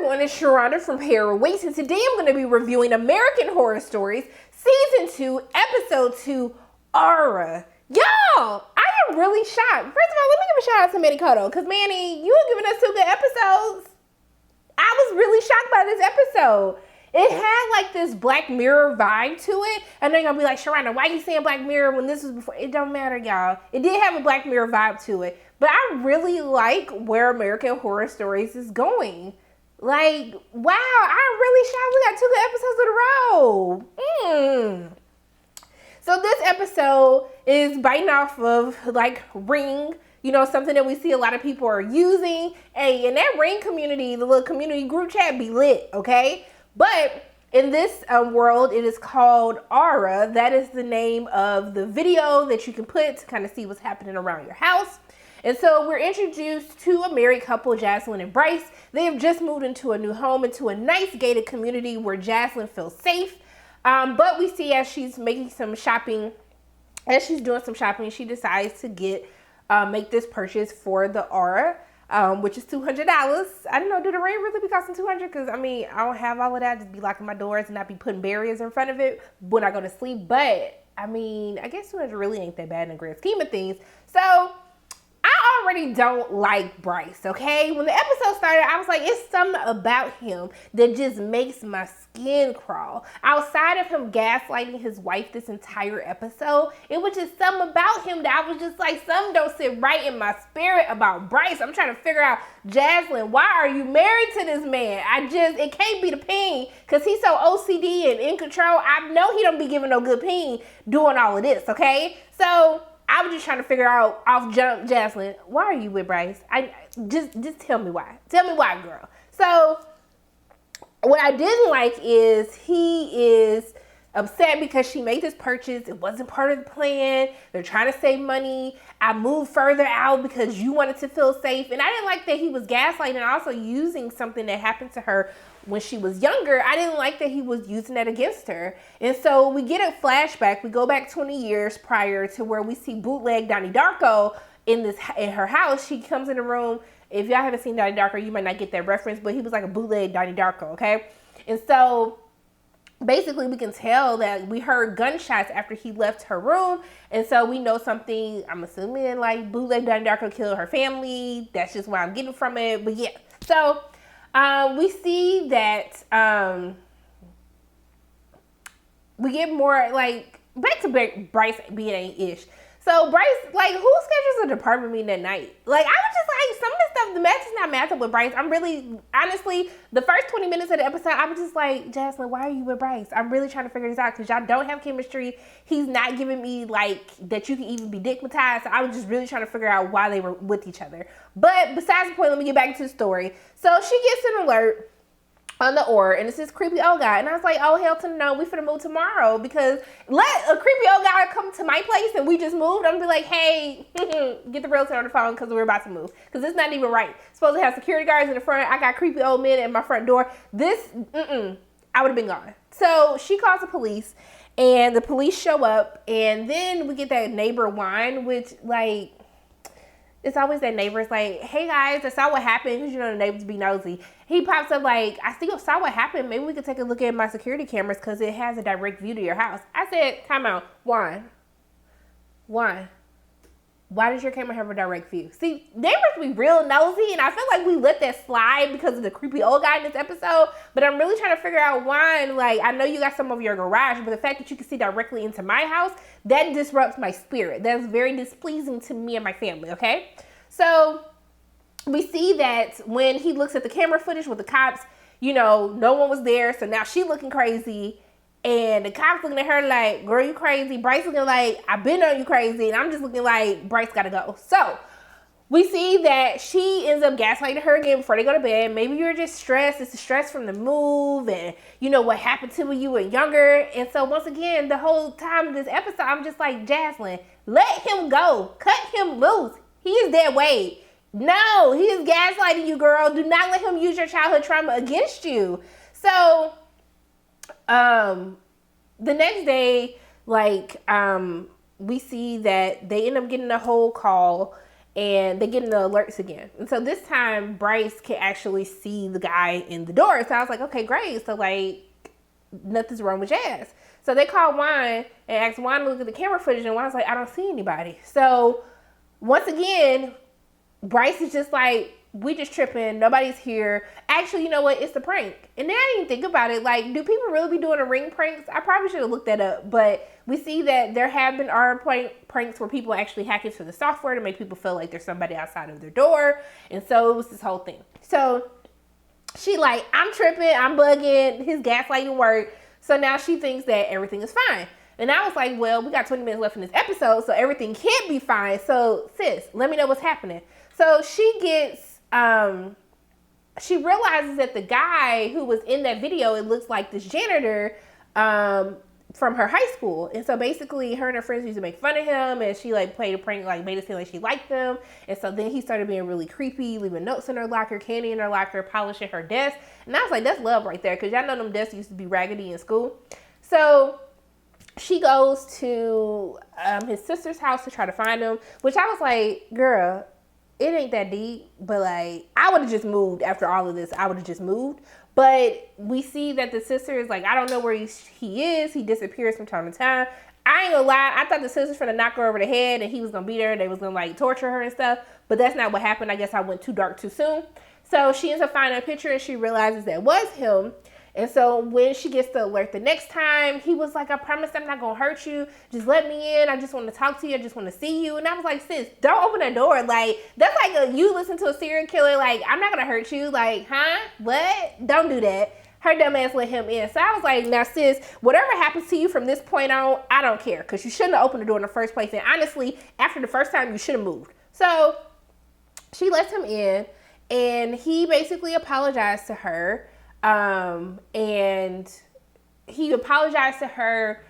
everyone, it's Sharonda from Parawaits, and today I'm going to be reviewing American Horror Stories, Season 2, Episode 2, Aura. Y'all, I am really shocked. First of all, let me give a shout out to Manny Cotto, because Manny, you have given us 2 good episodes. I was really shocked by this episode. It had like this Black Mirror vibe to it, and they're going to be like, Sharonda, why are you saying Black Mirror when this was before? It don't matter, y'all. It did have a Black Mirror vibe to it, but I really like where American Horror Stories is going. Like, wow, I'm really shocked we got 2 good episodes in a row. So this episode is biting off of like Ring, you know, something that we see a lot of people are using. Hey, in that Ring community, the little community group chat be lit, okay? But in this world, it is called Aura. That is the name of the video that you can put to kind of see what's happening around your house. And so we're introduced to a married couple, Jaslyn and Bryce. They have just moved into a new home, into a nice gated community where Jaslyn feels safe. But we see as she's making some shopping, as she's doing some shopping, she decides to make this purchase for the Aura, which is $200. I don't know, do the ring really be costing $200? Because I mean, I don't have all of that. Just be locking my doors and not be putting barriers in front of it when I go to sleep. But I mean, I guess $200 really ain't that bad in the grand scheme of things. So I already don't like Bryce, okay? When the episode started, I was like, it's something about him that just makes my skin crawl. Outside of him gaslighting his wife this entire episode, it was just something about him that I was just like, something don't sit right in my spirit about Bryce. I'm trying to figure out, Jaslyn, why are you married to this man? It can't be the peen, because he's so OCD and in control. I know he don't be giving no good peen doing all of this, okay? So I was just trying to figure out off jump, Jaslyn, why are you with Bryce? Just tell me why. Tell me why, girl. So what I didn't like is he is upset because she made this purchase. It wasn't part of the plan. They're trying to save money. I moved further out because you wanted to feel safe. And I didn't like that he was gaslighting and also using something that happened to her when she was younger. I didn't like that he was using that against her. And so we get a flashback. We go back 20 years prior to where we see bootleg Donnie Darko in her house. She comes in the room. If y'all haven't seen Donnie Darko, you might not get that reference, but he was like a bootleg Donnie Darko, okay? And so basically we can tell that we heard gunshots after he left her room. And so we know something, I'm assuming like bootleg Donnie Darko killed her family. That's just what I'm getting from it. But yeah, so we see that we get more like back to Bryce being ish. So Bryce, like, who schedules a department meeting at night? Like, I was just like, some of the stuff, the match is not matching with Bryce. I'm really, honestly, the first 20 minutes of the episode, I was just like, Jaslyn, why are you with Bryce? I'm really trying to figure this out because y'all don't have chemistry. He's not giving me, like, that you can even be dickmatized. So I was just really trying to figure out why they were with each other. But besides the point, let me get back to the story. So she gets an alert on the Aura, and it's this creepy old guy. And I was like, oh, hell to the no, we finna move tomorrow, because let a creepy old guy come to my place and we just moved. I'm gonna be like, hey, get the realtor on the phone because we're about to move. Because it's not even right. Supposed to have security guards in the front. I got creepy old men at my front door. I would have been gone. So she calls the police, and the police show up, and then we get that neighbor whine, which, like, it's always that neighbor's like, hey guys, I saw what happened, because you know the neighbors be nosy. He pops up like, I saw what happened. Maybe we could take a look at my security cameras because it has a direct view to your house. I said, time out. Why? Why does your camera have a direct view? See, neighbors be real nosy, and I feel like we let that slide because of the creepy old guy in this episode. But I'm really trying to figure out why. And like, I know you got some of your garage, but the fact that you can see directly into my house, that disrupts my spirit. That's very displeasing to me and my family, okay? So we see that when he looks at the camera footage with the cops, you know, no one was there. So now she looking crazy. And the cops looking at her like, girl, you crazy. Bryce looking like, I've been on you crazy. And I'm just looking like, Bryce gotta go. So we see that she ends up gaslighting her again before they go to bed. Maybe you're just stressed. It's the stress from the move and, you know, what happened to when you were younger. And so once again, the whole time of this episode, I'm just like, Jaslyn, let him go. Cut him loose. He is dead weight. No, he is gaslighting you, girl. Do not let him use your childhood trauma against you. So the next day, like, we see that they end up getting a whole call, and they get in the alerts again. And so this time Bryce can actually see the guy in the door. So I was like, okay, great. So like nothing's wrong with Jazz. So they called Juan and asked Juan to look at the camera footage, and Juan's like, I don't see anybody. So once again, Bryce is just like, we just tripping, nobody's here. Actually, you know what? It's a prank. And then I didn't think about it. Like, do people really be doing a ring pranks? I probably should have looked that up. But we see that there have been pranks where people actually hack into the software to make people feel like there's somebody outside of their door. And so it was this whole thing. So she like, I'm tripping, I'm bugging, his gaslighting worked. So now she thinks that everything is fine. And I was like, well, we got 20 minutes left in this episode, so everything can't be fine. So sis, let me know what's happening. So she gets, she realizes that the guy who was in that video, it looks like this janitor from her high school. And so basically her and her friends used to make fun of him, and she like played a prank, like made it seem like she liked them. And so then he started being really creepy, leaving notes in her locker, candy in her locker, polishing her desk. And I was like, that's love right there, because y'all know them desks used to be raggedy in school. So she goes to his sister's house to try to find him, which I was like, girl, it ain't that deep, but like, I would have just moved after all of this. I would have just moved. But we see that the sister is like, I don't know where he is. He disappears from time to time. I ain't gonna lie, I thought the sister's gonna knock her over the head and he was gonna beat her. They was gonna like torture her and stuff, but that's not what happened. I guess I went too dark too soon. So she ends up finding a picture and she realizes that was him. And so when she gets the alert the next time, he was like, I promise I'm not going to hurt you. Just let me in. I just want to talk to you. I just want to see you. And I was like, sis, don't open that door. Like, that's like you listen to a serial killer. Like, I'm not going to hurt you. Like, huh? What? Don't do that. Her dumb ass let him in. So I was like, now sis, whatever happens to you from this point on, I don't care. Because you shouldn't have opened the door in the first place. And honestly, after the first time, you should have moved. So she lets him in. And he basically apologized to her. And he apologized to her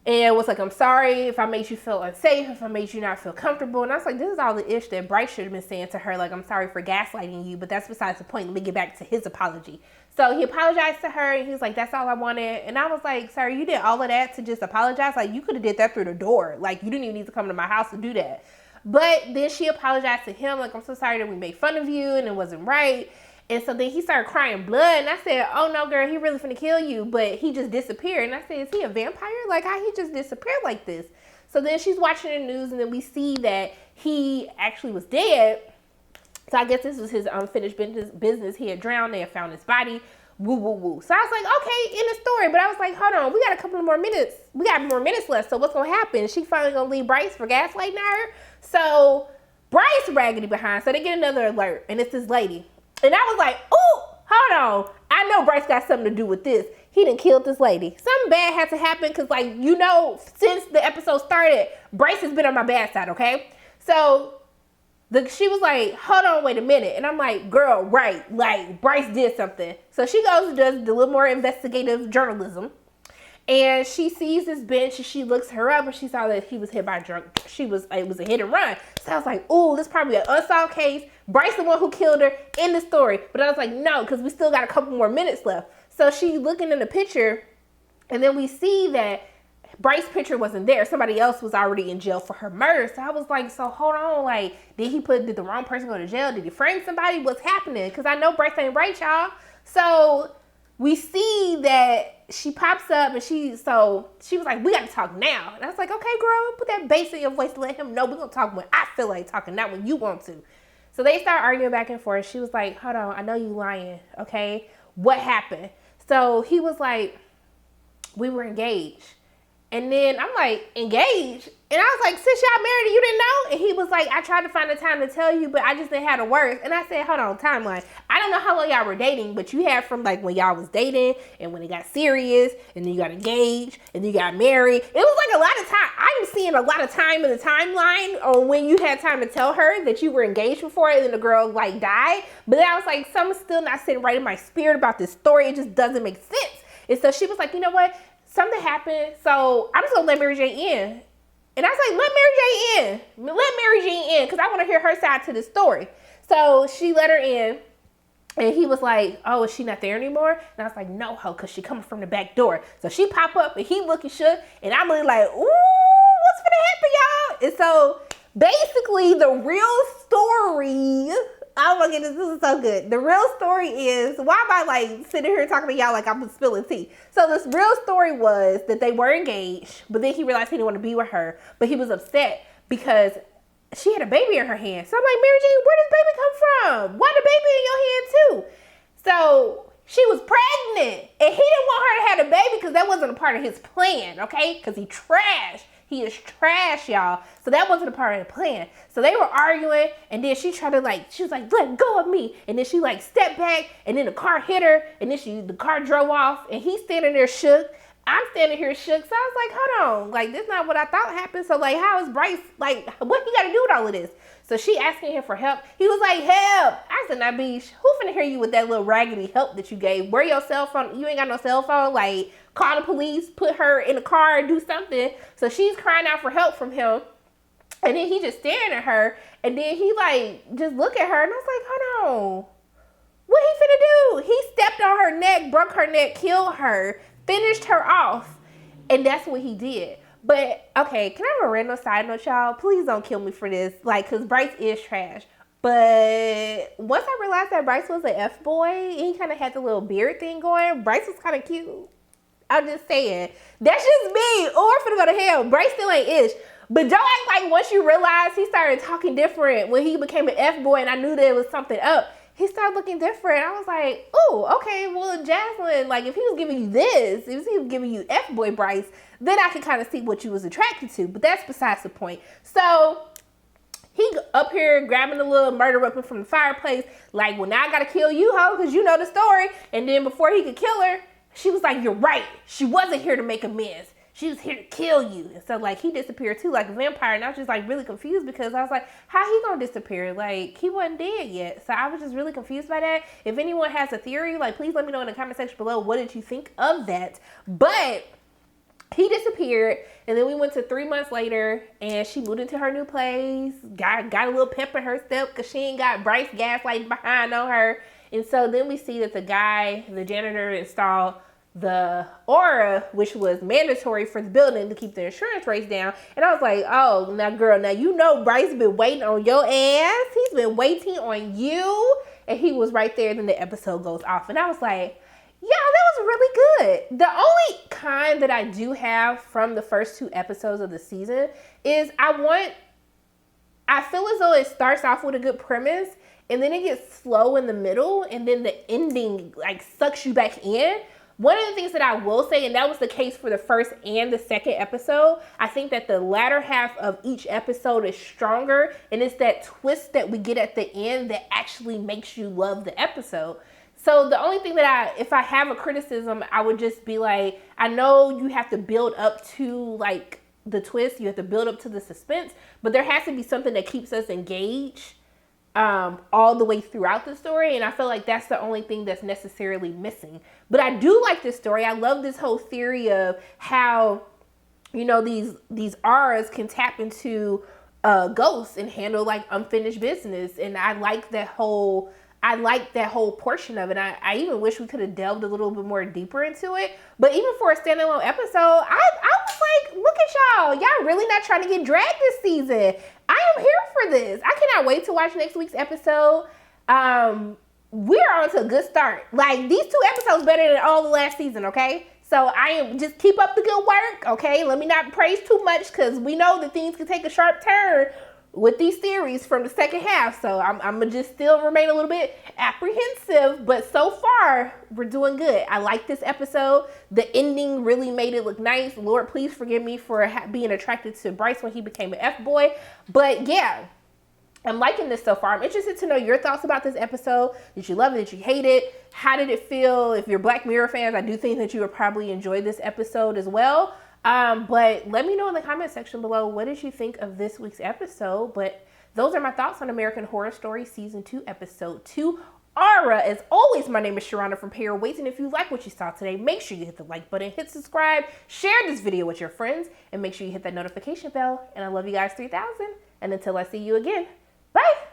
and was like, I'm sorry if I made you feel unsafe, if I made you not feel comfortable. And I was like, this is all the ish that Bryce should have been saying to her. Like, I'm sorry for gaslighting you, but that's besides the point. Let me get back to his apology. So he apologized to her and he was like, that's all I wanted. And I was like, sir, you did all of that to just apologize? Like, you could have did that through the door. Like, you didn't even need to come to my house to do that. But then she apologized to him. Like, I'm so sorry that we made fun of you and it wasn't right. And so then he started crying blood. And I said, oh, no, girl, he really finna kill you. But he just disappeared. And I said, is he a vampire? Like, how he just disappeared like this? So then she's watching the news. And then we see that he actually was dead. So I guess this was his unfinished business. He had drowned. They had found his body. Woo, woo, woo. So I was like, okay, in the story. But I was like, hold on. We got a couple of more minutes. We got more minutes left. So what's going to happen? She finally going to leave Bryce for gaslighting her? So Bryce raggedy behind. So they get another alert. And it's this lady. And I was like, oh, hold on. I know Bryce got something to do with this. He done killed this lady. Something bad had to happen because, like, you know, since the episode started, Bryce has been on my bad side, okay? So she was like, hold on, wait a minute. And I'm like, girl, right. Like, Bryce did something. So she goes and does a little more investigative journalism. And she sees this bench and she looks her up and she saw that he was hit by a drunk. It was a hit and run. So I was like, oh, this is probably an unsolved case. Bryce the one who killed her in the story. But I was like, no, because we still got a couple more minutes left. So she's looking in the picture and then we see that Bryce's picture wasn't there. Somebody else was already in jail for her murder. So I was like, so hold on. Like, did the wrong person go to jail? Did he frame somebody? What's happening? Because I know Bryce ain't right, y'all. So we see that she pops up and she was like, we got to talk now. And I was like, okay, girl, put that bass in your voice to let him know we're going to talk when I feel like talking, not when you want to. So they start arguing back and forth. She was like, hold on, I know you lying, okay? What happened? So he was like, we were engaged. And then I'm like, engaged? And I was like, since y'all married and you didn't know? And he was like, I tried to find the time to tell you, but I just didn't have the words. And I said, hold on, timeline. I don't know how long y'all were dating, but you had from like when y'all was dating and when it got serious and then you got engaged and then you got married. It was like a lot of time. I'm seeing a lot of time in the timeline on when you had time to tell her that you were engaged before and then the girl like died. But then I was like, something's still not sitting right in my spirit about this story. It just doesn't make sense. And so she was like, you know what? Something happened, so I'm just gonna let Mary Jane in. And I was like, let Mary Jane in. Let Mary Jane in, because I want to hear her side to the story. So she let her in, and he was like, oh, is she not there anymore? And I was like, no, ho, because she coming from the back door. So she pop up, and he looking shook, and I'm really like, ooh, what's gonna happen, y'all? And so Basically, the real story. Oh my goodness, this is so good. The real story is, why am I like sitting here talking to y'all like I'm spilling tea? So this real story was that they were engaged, but then he realized he didn't want to be with her, but he was upset because she had a baby in her hand. So I'm like, Mary Jane, where does baby come from? Why the baby in your hand too? So she was pregnant, and he didn't want her to have a baby because that wasn't a part of his plan, okay? Because he trash. He is trash, y'all. So that wasn't a part of the plan. So they were arguing, and then she tried to she was like, let go of me. And then she stepped back, and then the car hit her, and then the car drove off, and he's standing there shook. I'm standing here shook. So I was like, hold on. This is not what I thought happened. So how is Bryce, what he got to do with all of this? So she asking him for help. He was like, help. I said, Nabish, who finna hear you with that little raggedy help that you gave? Where your cell phone? You ain't got no cell phone? Call the police, put her in the car, do something. So she's crying out for help from him. And then he just staring at her. And then he just look at her. And I was like, hold on. What he finna do? He stepped on her neck, broke her neck, killed her, finished her off. And that's what he did. But, okay, can I have a random side note, y'all? Please don't kill me for this. Because Bryce is trash. But once I realized that Bryce was an F-boy, he kind of had the little beard thing going. Bryce was kind of cute. I'm just saying. That's just me. Or finna go to hell. Bryce still ain't ish. But don't act like once you realize he started talking different when he became an F-boy and I knew there was something up, he started looking different. I was like, oh, okay, well, Jasmine, if he was giving you this, if he was giving you F-boy Bryce, then I could kind of see what you was attracted to. But that's besides the point. So he up here grabbing the little murder weapon from the fireplace, well, now I got to kill you, ho, because you know the story. And then before he could kill her, she was like, you're right. She wasn't here to make amends. She was here to kill you. And so he disappeared too like a vampire. And I was just really confused because I was like, how he gonna disappear? He wasn't dead yet. So I was just really confused by that. If anyone has a theory, please let me know in the comment section below. What did you think of that? But he disappeared. And then we went to 3 months later and she moved into her new place. Got a little pep in her step because she ain't got Bryce gaslighting behind on her. And so then we see that the janitor installed the aura, which was mandatory for the building to keep the insurance rates down. And I was like, oh, now girl, Bryce been waiting on your ass. He's been waiting on you. And he was right there. Then the episode goes off. And I was like, yeah, that was really good. The only kind that I do have from the first 2 episodes of the season is I feel as though it starts off with a good premise and then it gets slow in the middle and then the ending sucks you back in. One of the things that I will say, and that was the case for the first and the second episode, I think that the latter half of each episode is stronger, and it's that twist that we get at the end that actually makes you love the episode. So the only thing that if I have a criticism, I would just be I know you have to build up to the twist, you have to build up to the suspense, but there has to be something that keeps us engaged all the way throughout the story, and I feel like that's the only thing that's necessarily missing. But I do like this story. I love this whole theory of how these auras can tap into ghosts and handle unfinished business, and I like that whole portion of it. I even wish we could have delved a little bit more deeper into it. But even for a standalone episode, I was like, look at y'all. Y'all really not trying to get dragged this season. I am here for this. I cannot wait to watch next week's episode. We're on to a good start. These 2 episodes better than all the last season, okay? So just keep up the good work, okay? Let me not praise too much because we know that things can take a sharp turn with these series from the second half. So I'm gonna just still remain a little bit apprehensive, but so far we're doing good. I like this episode. The ending really made it look nice. Lord, please forgive me for being attracted to Bryce when he became an F-boy. But yeah, I'm liking this so far. I'm interested to know your thoughts about this episode. Did you love it? Did you hate it? How did it feel? If you're Black Mirror fans, I do think that you would probably enjoy this episode as well. But let me know in the comment section below, what did you think of this week's episode? But those are my thoughts on American Horror Story Season 2, Episode 2, Aura. As always, my name is Sharona from Pay Your Weights, and if you like what you saw today, make sure you hit the like button, hit subscribe, share this video with your friends, and make sure you hit that notification bell. And I love you guys 3000. And until I see you again, bye!